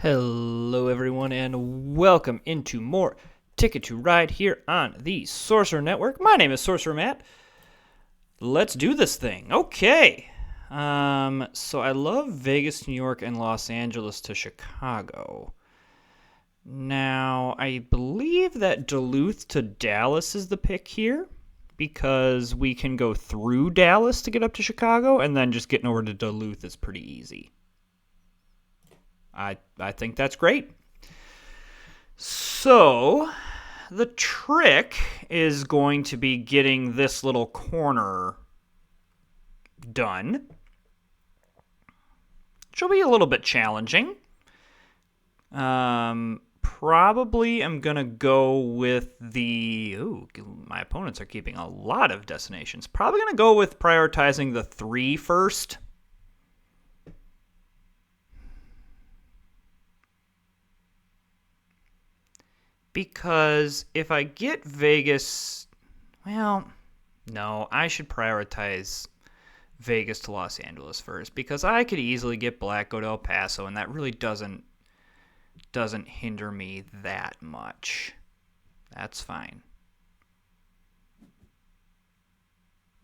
Hello, everyone, and welcome into more Ticket to Ride here on the Sorcerer Network. My name is Sorcerer Matt. Let's do this thing. Okay. So I love Vegas, New York, and Los Angeles to Chicago. Now, I believe that Duluth to Dallas is the pick here because we can go through Dallas to get up to Chicago, and then just getting over to Duluth is pretty easy. I think that's great. So, the trick is going to be getting this little corner done. Which will be a little bit challenging. Probably I'm going to go with the... Ooh, my opponents are keeping a lot of destinations. Probably going to go with prioritizing the 3 first. Because if I get Vegas, well, no, I should prioritize Vegas to Los Angeles first because I could easily get Black, go to El Paso, and that really doesn't hinder me that much. That's fine.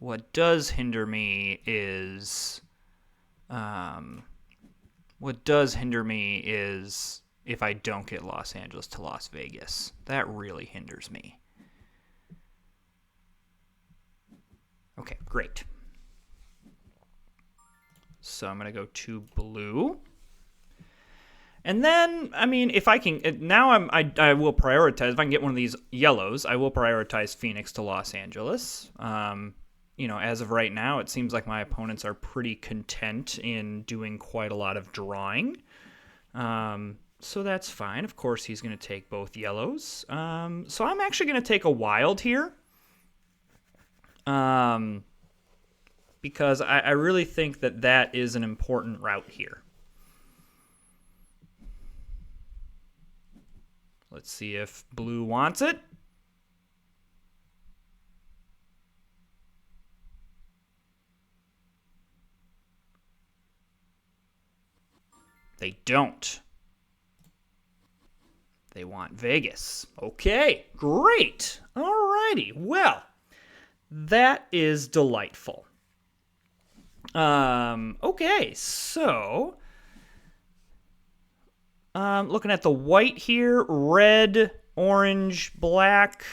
What does hinder me is if I don't get Los Angeles to Las Vegas. That really hinders me. Okay, great. So I'm going to go to blue. And then, I mean, if I can, now I will prioritize, if I can get one of these yellows, I will prioritize Phoenix to Los Angeles. As of right now, it seems like my opponents are pretty content in doing quite a lot of drawing. So that's fine. Of course, he's going to take both yellows. So I'm actually going to take a wild here. Because I really think that is an important route here. Let's see if blue wants it. They don't. They want Vegas. Okay, great. Alrighty, well, that is delightful. Okay, so looking at the white here, red, orange, black.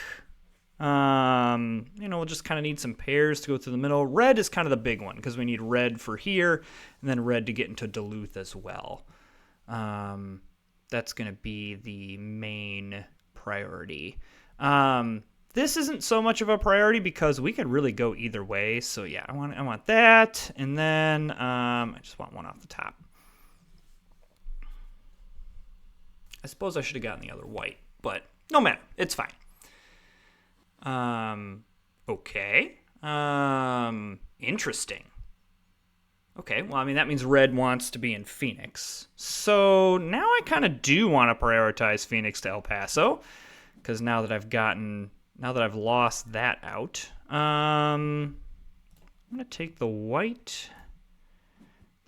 We'll just kind of need some pairs to go through the middle. Red is kind of the big one because we need red for here and then red to get into Duluth as well. That's going to be the main priority. This isn't so much of a priority because we could really go either way. So yeah, I want that, and then I just want one off the top. I suppose I should have gotten the other white, but no matter, it's fine. Okay. Interesting. Okay, well, I mean, that means red wants to be in Phoenix. So now I kind of do want to prioritize Phoenix to El Paso, because now that I've lost that out, I'm going to take the white,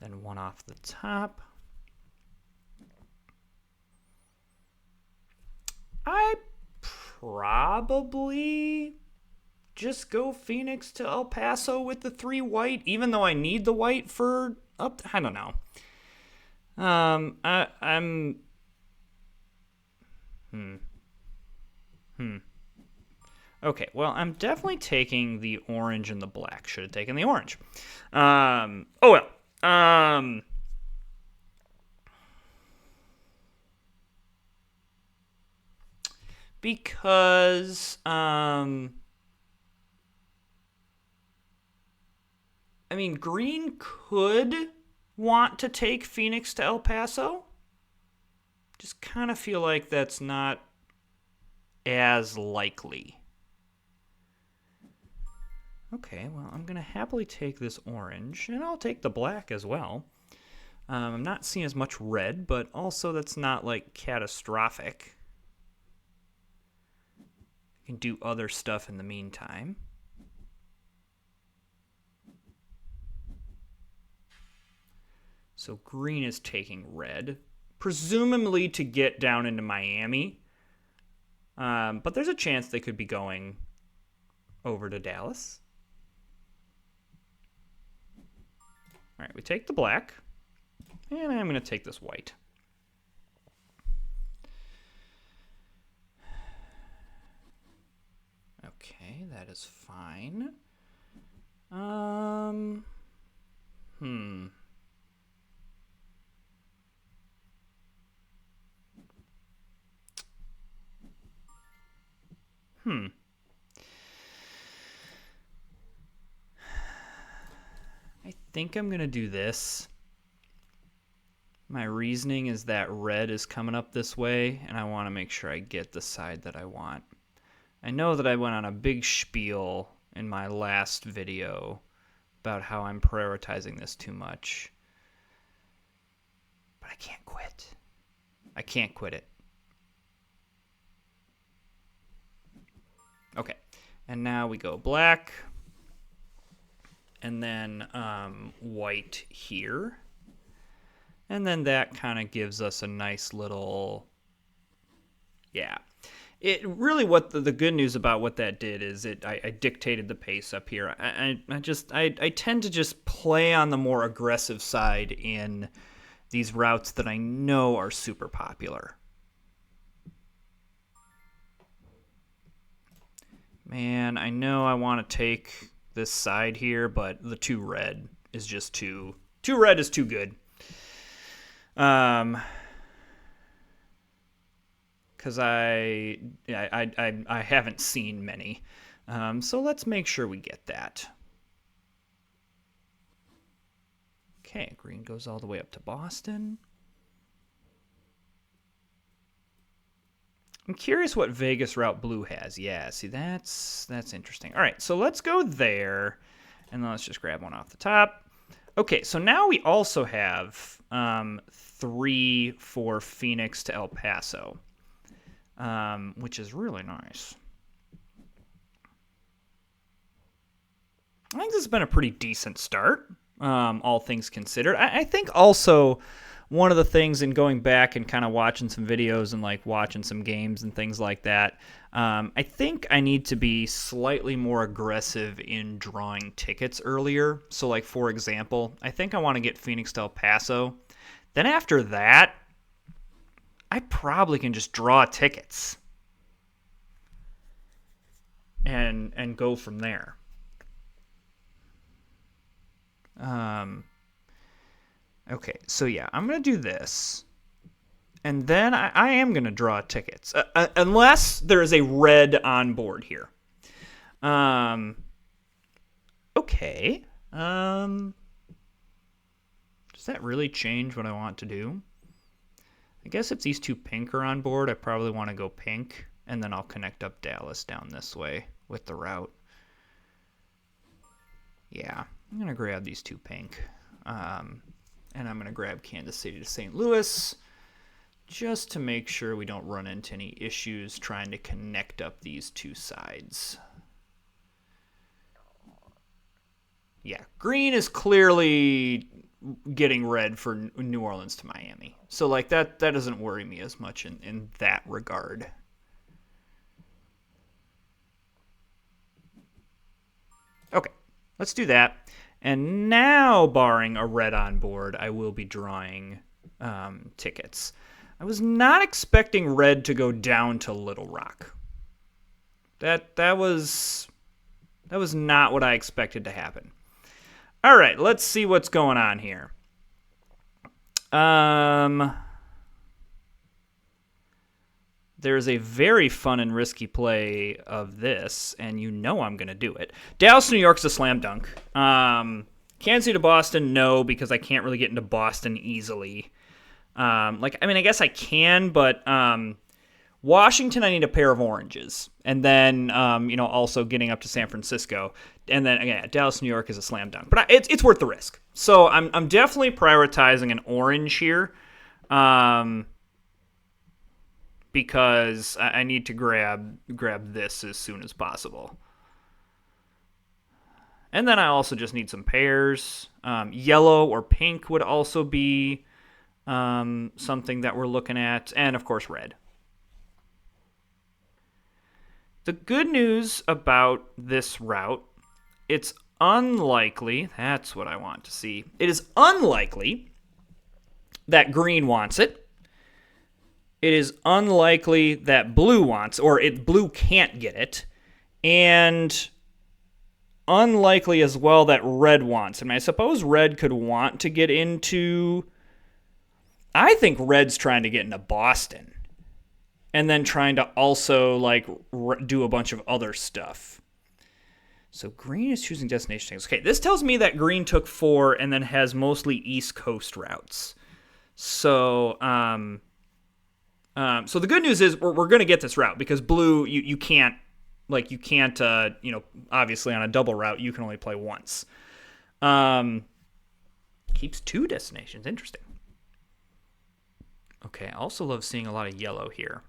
then one off the top. I probably just go Phoenix to El Paso with the 3 white, even though I need the white for I don't know. Okay, well, I'm definitely taking the orange and the black. Should have taken the orange. Oh well. Because I mean, green could want to take Phoenix to El Paso. Just kind of feel like that's not as likely. Okay, well, I'm going to happily take this orange, and I'll take the black as well. I'm not seeing as much red, but also that's not, like, catastrophic. I can do other stuff in the meantime. So green is taking red. presumably to get down into Miami. But there's a chance they could be going over to Dallas. All right, we take the black, and I'm going to take this white. Okay, that is fine. I think I'm going to do this. My reasoning is that red is coming up this way, and I want to make sure I get the side that I want. I know that I went on a big spiel in my last video about how I'm prioritizing this too much. But I can't quit. I can't quit it. Okay, and now we go black, and then white here. And then that kind of gives us a nice little, yeah. It really, what the good news about what that did is I dictated the pace up here. I tend to just play on the more aggressive side in these routes that I know are super popular. Man, I know I want to take this side here, but the too red is just too red is too good. Because I haven't seen many. So let's make sure we get that. Okay, green goes all the way up to Boston. I'm curious what Vegas route blue has. Yeah, see, that's interesting. All right, so let's go there, and then let's just grab one off the top. Okay, so now we also have 3 for Phoenix to El Paso, which is really nice. I think this has been a pretty decent start, all things considered. I think also one of the things in going back and kind of watching some videos and like watching some games and things like that, I think I need to be slightly more aggressive in drawing tickets earlier. So like, for example, I think I want to get Phoenix to El Paso. Then after that, I probably can just draw tickets and go from there. Okay, so yeah, I'm going to do this. And then I am going to draw tickets. Unless there is a red on board here. Okay. Does that really change what I want to do? I guess if these 2 pink are on board, I probably want to go pink. And then I'll connect up Dallas down this way with the route. Yeah, I'm going to grab these 2 pink. And I'm going to grab Kansas City to St. Louis just to make sure we don't run into any issues trying to connect up these 2 sides. Yeah, green is clearly getting red for New Orleans to Miami. So like that doesn't worry me as much in that regard. Okay, let's do that. And now, barring a red on board, I will be drawing tickets. I was not expecting red to go down to Little Rock. That was not what I expected to happen. All right, let's see what's going on here. There's a very fun and risky play of this, and you know I'm going to do it. Dallas, New York's a slam dunk. Kansas City to Boston, no, because I can't really get into Boston easily. I guess I can, but Washington, I need a pair of oranges. And then, also getting up to San Francisco. And then, again, Dallas, New York is a slam dunk. But it's worth the risk. So I'm definitely prioritizing an orange here. Because I need to grab this as soon as possible. And then I also just need some pairs. Yellow or pink would also be something that we're looking at, and of course red. The good news about this route, it's unlikely, that's what I want to see. It is unlikely that green wants it. It is unlikely that blue wants, or blue can't get it. And unlikely as well that red wants. I suppose red could want to get into... I think red's trying to get into Boston. And then trying to also, do a bunch of other stuff. So green is choosing destination things. Okay, this tells me that green took 4 and then has mostly East Coast routes. So, so the good news is we're going to get this route because blue, you can't, obviously on a double route, you can only play once. Keeps 2 destinations. Interesting. Okay, I also love seeing a lot of yellow here.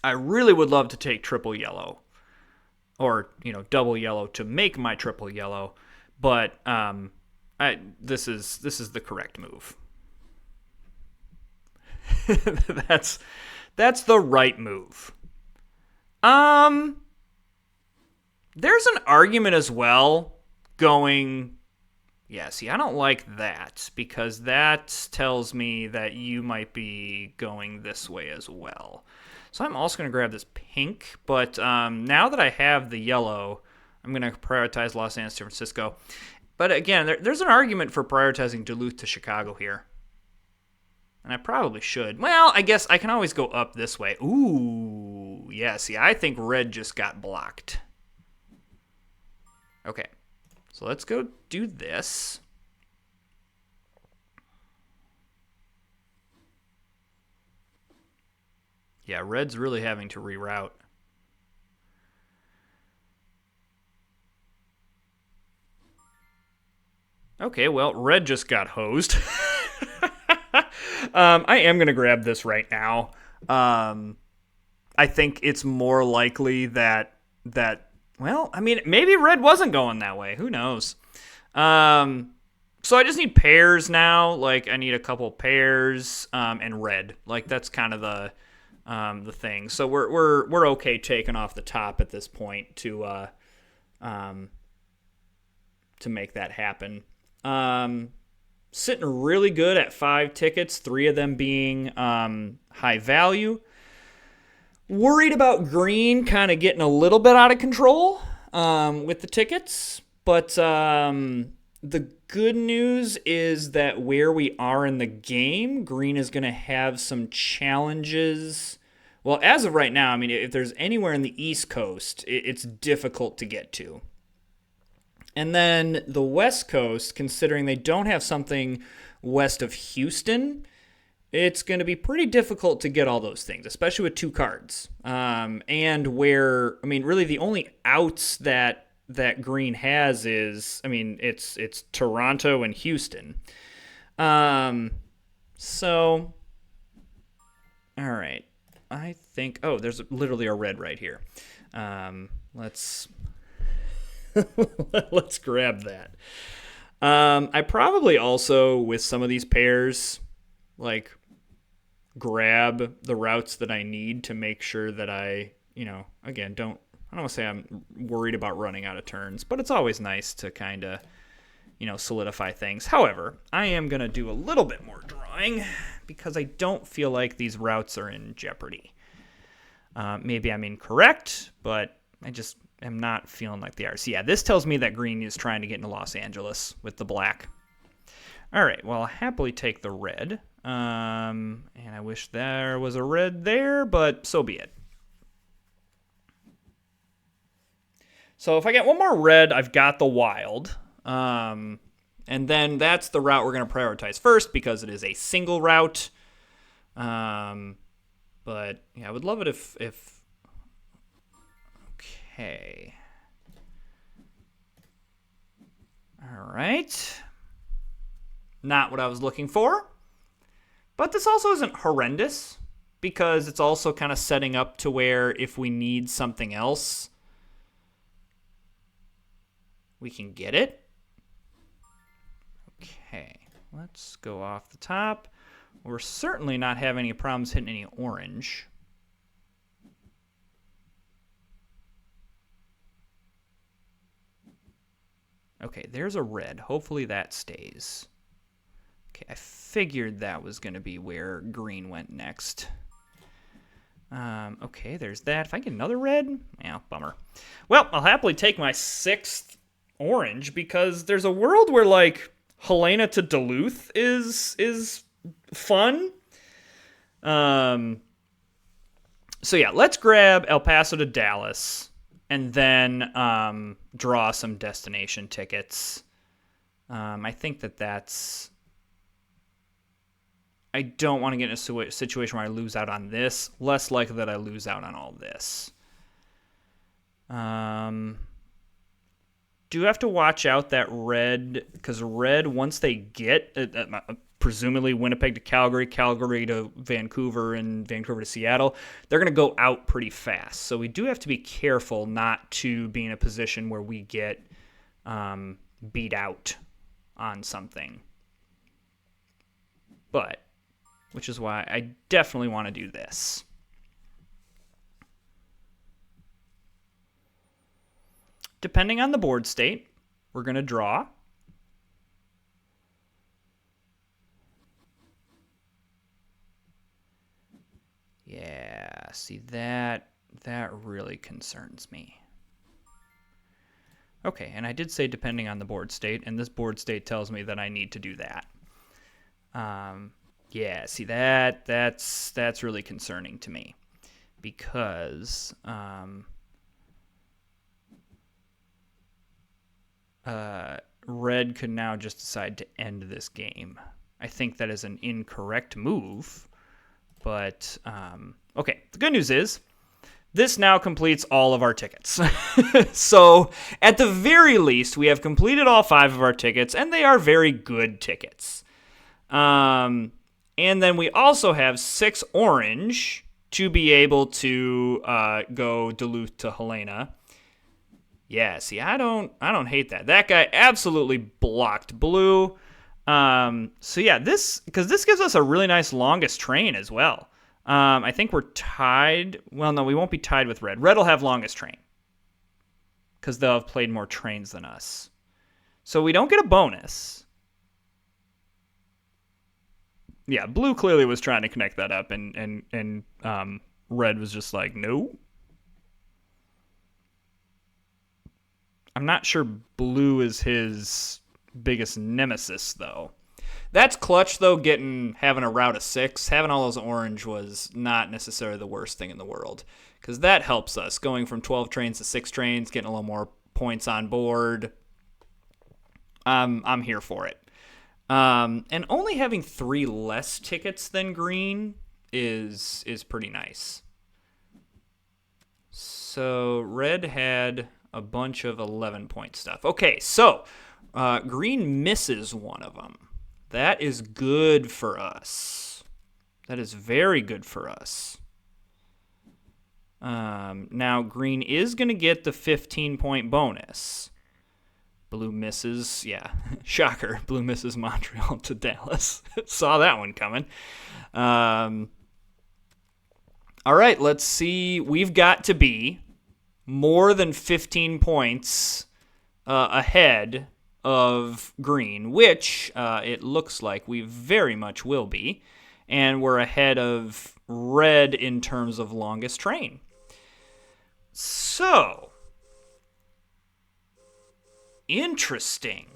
I really would love to take triple yellow or, double yellow to make my triple yellow, but this is the correct move. That's the right move. There's an argument as well going, yeah, see, I don't like that because that tells me that you might be going this way as well. So I'm also going to grab this pink, but now that I have the yellow, I'm going to prioritize Los Angeles, San Francisco. But again, there's an argument for prioritizing Duluth to Chicago here. And I probably should. Well, I guess I can always go up this way. Ooh, yeah, see, I think red just got blocked. Okay, so let's go do this. Yeah, red's really having to reroute. Okay, well, red just got hosed. I am going to grab this right now. I think it's more likely that well, maybe red wasn't going that way. Who knows? So I just need pairs now. I need a couple pairs and red. That's kind of the thing. So we're okay taking off the top at this point to make that happen. Sitting really good at 5 tickets, 3 of them being high value. Worried about green kind of getting a little bit out of control with the tickets. But the good news is that where we are in the game, green is going to have some challenges. Well, as of right now, if there's anywhere in the East Coast, it's difficult to get to. And then the West Coast, considering they don't have something west of Houston, it's going to be pretty difficult to get all those things, especially with 2 cards. And where, really the only outs that green has is, it's Toronto and Houston. So, all right. I think, there's literally a red right here. Let's grab that. I probably also, with some of these pairs, grab the routes that I need to make sure that I, again, I don't want to say I'm worried about running out of turns, but it's always nice to kind of, solidify things. However, I am going to do a little bit more drawing because I don't feel like these routes are in jeopardy. Maybe I'm incorrect, but I just am not feeling like they are. So yeah, this tells me that green is trying to get into Los Angeles with the black. All right, well, I'll happily take the red. And I wish there was a red there, but so be it. So if I get one more red, I've got the wild. And then that's the route we're going to prioritize first because it is a single route. But yeah, I would love it if okay. All right. Not what I was looking for. But this also isn't horrendous because it's also kind of setting up to where if we need something else, we can get it. Okay, let's go off the top. We're certainly not having any problems hitting any orange. Okay, there's a red. Hopefully that stays. Okay, I figured that was going to be where green went next. Okay, there's that. If I get another red, yeah, bummer. Well, I'll happily take my 6th orange because there's a world where, like, Helena to Duluth is fun. So yeah, let's grab El Paso to Dallas and then draw some destination tickets. I think that's... I don't want to get in a situation where I lose out on this. Less likely that I lose out on all this. Do have to watch out that red, because red, once they get, presumably Winnipeg to Calgary, Calgary to Vancouver, and Vancouver to Seattle, they're going to go out pretty fast. So we do have to be careful not to be in a position where we get beat out on something. But... which is why I definitely want to do this. Depending on the board state, we're going to draw. Yeah, see that really concerns me. Okay, and I did say depending on the board state, and this board state tells me that I need to do that. Yeah, see that's really concerning to me because red could now just decide to end this game. I think that is an incorrect move, but okay. The good news is this now completes all of our tickets. So at the very least, we have completed all 5 of our tickets, and they are very good tickets. And then we also have 6 orange to be able to go Duluth to Helena. Yeah, see, I don't hate that. That guy absolutely blocked blue. So yeah, because this gives us a really nice longest train as well. I think we're tied. Well, no, we won't be tied with red. Red will have longest train because they'll have played more trains than us. So we don't get a bonus. Yeah, blue clearly was trying to connect that up, and red was just like, no. I'm not sure blue is his biggest nemesis, though. That's clutch, though, having a route of 6. Having all those orange was not necessarily the worst thing in the world, because that helps us. Going from 12 trains to 6 trains, getting a little more points on board. I'm here for it. And only having 3 less tickets than green is pretty nice. So red had a bunch of 11-point stuff. Okay, so green misses one of them. That is good for us. That is very good for us. Now green is going to get the 15-point bonus. Blue misses, yeah, shocker. Blue misses Montreal to Dallas. Saw that one coming. All right, let's see. We've got to be more than 15 points ahead of green, which it looks like we very much will be. And we're ahead of red in terms of longest train. So... interesting.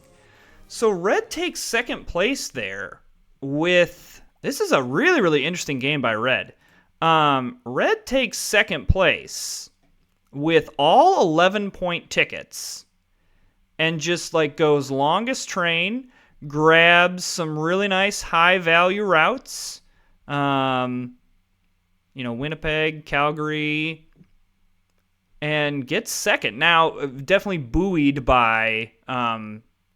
So red takes second place there with... this is a really, really interesting game by red. Red takes second place with all 11-point tickets and just like goes longest train, grabs some really nice high-value routes. Winnipeg, Calgary... and gets second. Now, definitely buoyed by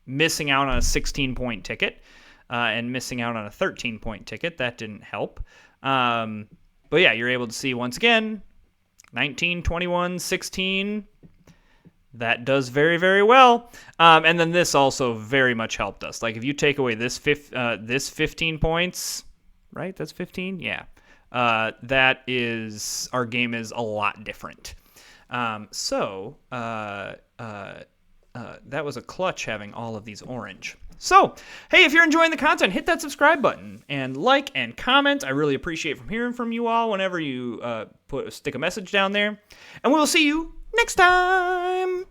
missing out on a 16-point ticket and missing out on a 13-point ticket. That didn't help. But yeah, you're able to see once again, 19, 21, 16. That does very, very well. And then this also very much helped us. Like if you take away this 15 points, right? That's 15? Yeah. Our game is a lot different. That was a clutch having all of these orange. So, hey, if you're enjoying the content, hit that subscribe button and like and comment. I really appreciate hearing from you all whenever you stick a message down there. And we will see you next time.